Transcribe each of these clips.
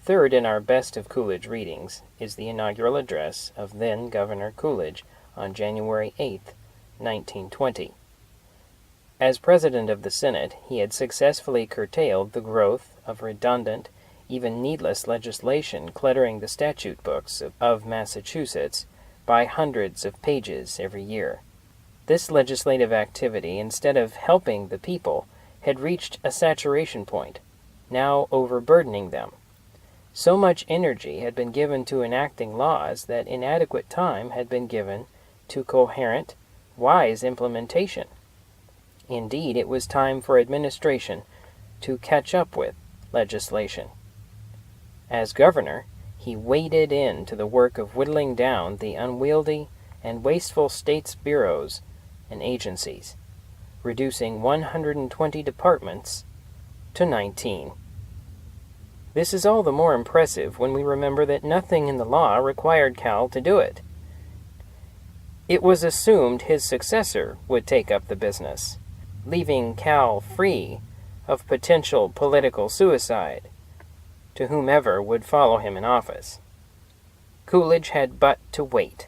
Third in our best of Coolidge readings is the inaugural address of then Governor Coolidge on January 8, 1920. As President of the Senate, he had successfully curtailed the growth of redundant, even needless legislation cluttering the statute books of Massachusetts by hundreds of pages every year. This legislative activity, instead of helping the people, had reached a saturation point, now overburdening them. So much energy had been given to enacting laws that inadequate time had been given to coherent, wise implementation. Indeed, it was time for administration to catch up with legislation. As governor, he waded into the work of whittling down the unwieldy and wasteful state's bureaus and agencies, reducing 120 departments to 19. This is all the more impressive when we remember that nothing in the law required Cal to do it. It was assumed his successor would take up the business, leaving Cal free of potential political suicide to whomever would follow him in office. Coolidge had but to wait.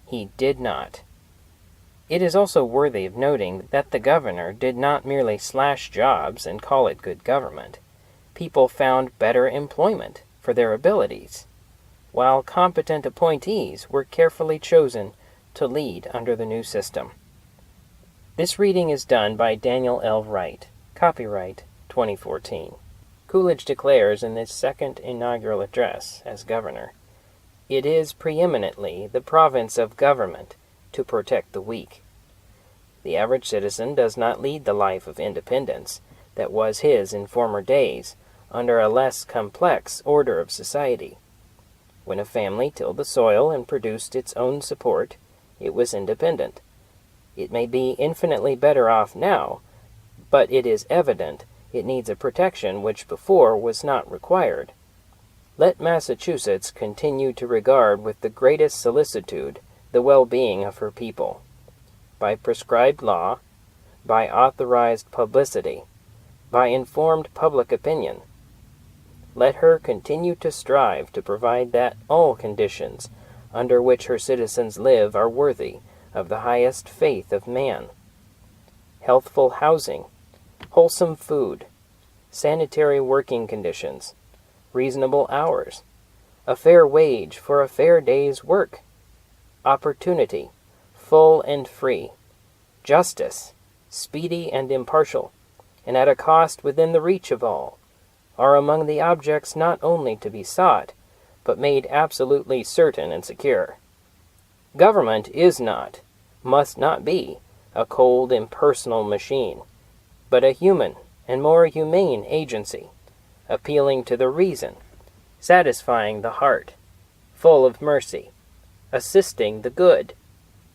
He did not. It is also worthy of noting that the governor did not merely slash jobs and call it good government. People found better employment for their abilities, while competent appointees were carefully chosen to lead under the new system. This reading is done by Daniel L. Wright, copyright 2014. Coolidge declares in this second inaugural address as governor, "It is preeminently the province of government to protect the weak. The average citizen does not lead the life of independence that was his in former days under a less complex order of society. When a family tilled the soil and produced its own support, it was independent. It may be infinitely better off now, but it is evident it needs a protection which before was not required. Let Massachusetts continue to regard with the greatest solicitude the well-being of her people. By prescribed law, by authorized publicity, by informed public opinion, let her continue to strive to provide that all conditions under which her citizens live are worthy of the highest faith of man. Healthful housing, wholesome food, sanitary working conditions, reasonable hours, a fair wage for a fair day's work, opportunity, full and free, justice, speedy and impartial, and at a cost within the reach of all, are among the objects not only to be sought, but made absolutely certain and secure. Government is not, must not be, a cold, impersonal machine, but a human and more humane agency, appealing to the reason, satisfying the heart, full of mercy, assisting the good,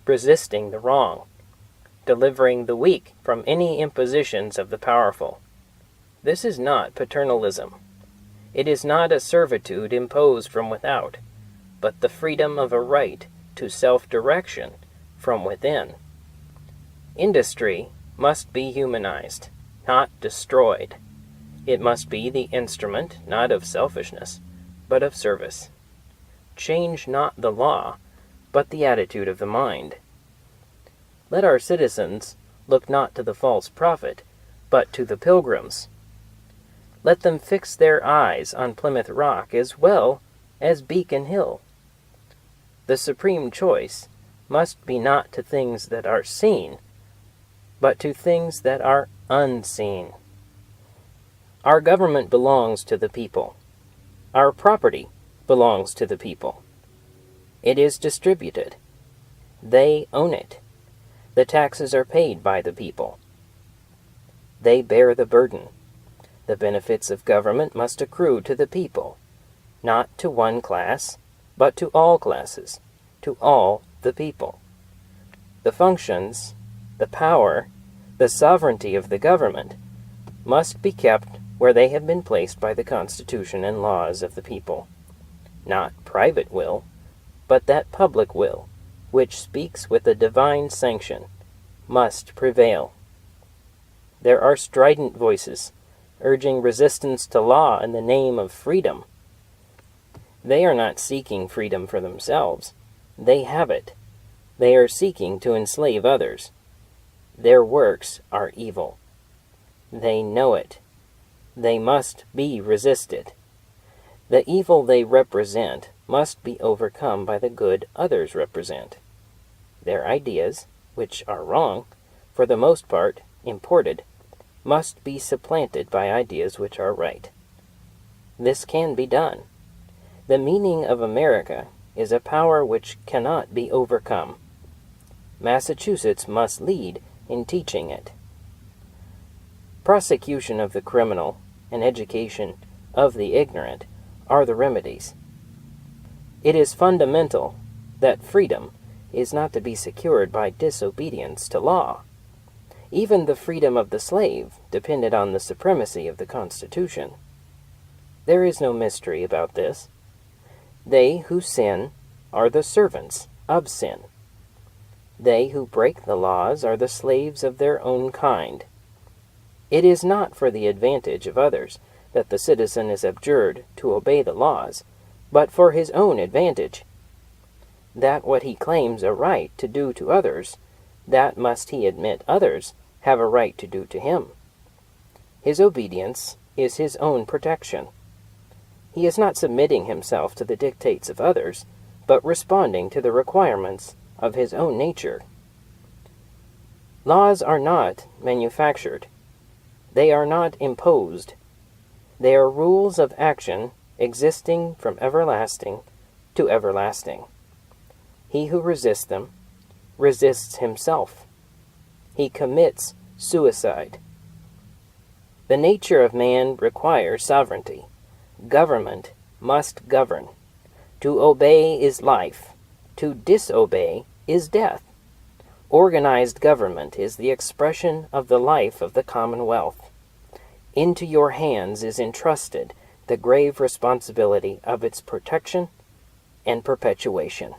resisting the wrong, delivering the weak from any impositions of the powerful. This is not paternalism. It is not a servitude imposed from without, but the freedom of a right to self-direction from within. Industry must be humanized, not destroyed. It must be the instrument not of selfishness, but of service. Change not the law, but the attitude of the mind. Let our citizens look not to the false prophet, but to the pilgrims. Let them fix their eyes on Plymouth Rock as well as Beacon Hill. The supreme choice must be not to things that are seen, but to things that are unseen. Our government belongs to the people. Our property belongs to the people. It is distributed. They own it. The taxes are paid by the people. They bear the burden. The benefits of government must accrue to the people, not to one class, but to all classes, to all the people. The functions, the power, the sovereignty of the government must be kept where they have been placed by the Constitution and laws of the people. Not private will, but that public will, which speaks with a divine sanction, must prevail. There are strident voices urging resistance to law in the name of freedom. They are not seeking freedom for themselves. They have it. They are seeking to enslave others. Their works are evil. They know it. They must be resisted. The evil they represent must be overcome by the good others represent. Their ideas, which are wrong, for the most part imported, must be supplanted by ideas which are right. This can be done. The meaning of America is a power which cannot be overcome. Massachusetts must lead in teaching it. Prosecution of the criminal and education of the ignorant are the remedies. It is fundamental that freedom is not to be secured by disobedience to law. Even the freedom of the slave depended on the supremacy of the Constitution. There is no mystery about this. They who sin are the servants of sin. They who break the laws are the slaves of their own kind. It is not for the advantage of others that the citizen is adjured to obey the laws, but for his own advantage. That what he claims a right to do to others, that must he admit others have a right to do to him. His obedience is his own protection. He is not submitting himself to the dictates of others, but responding to the requirements of his own nature. Laws are not manufactured. They are not imposed. They are rules of action existing from everlasting to everlasting. He who resists them resists himself. He commits suicide. The nature of man requires sovereignty. Government must govern. To obey is life. To disobey is death. Organized government is the expression of the life of the Commonwealth. Into your hands is entrusted the grave responsibility of its protection and perpetuation.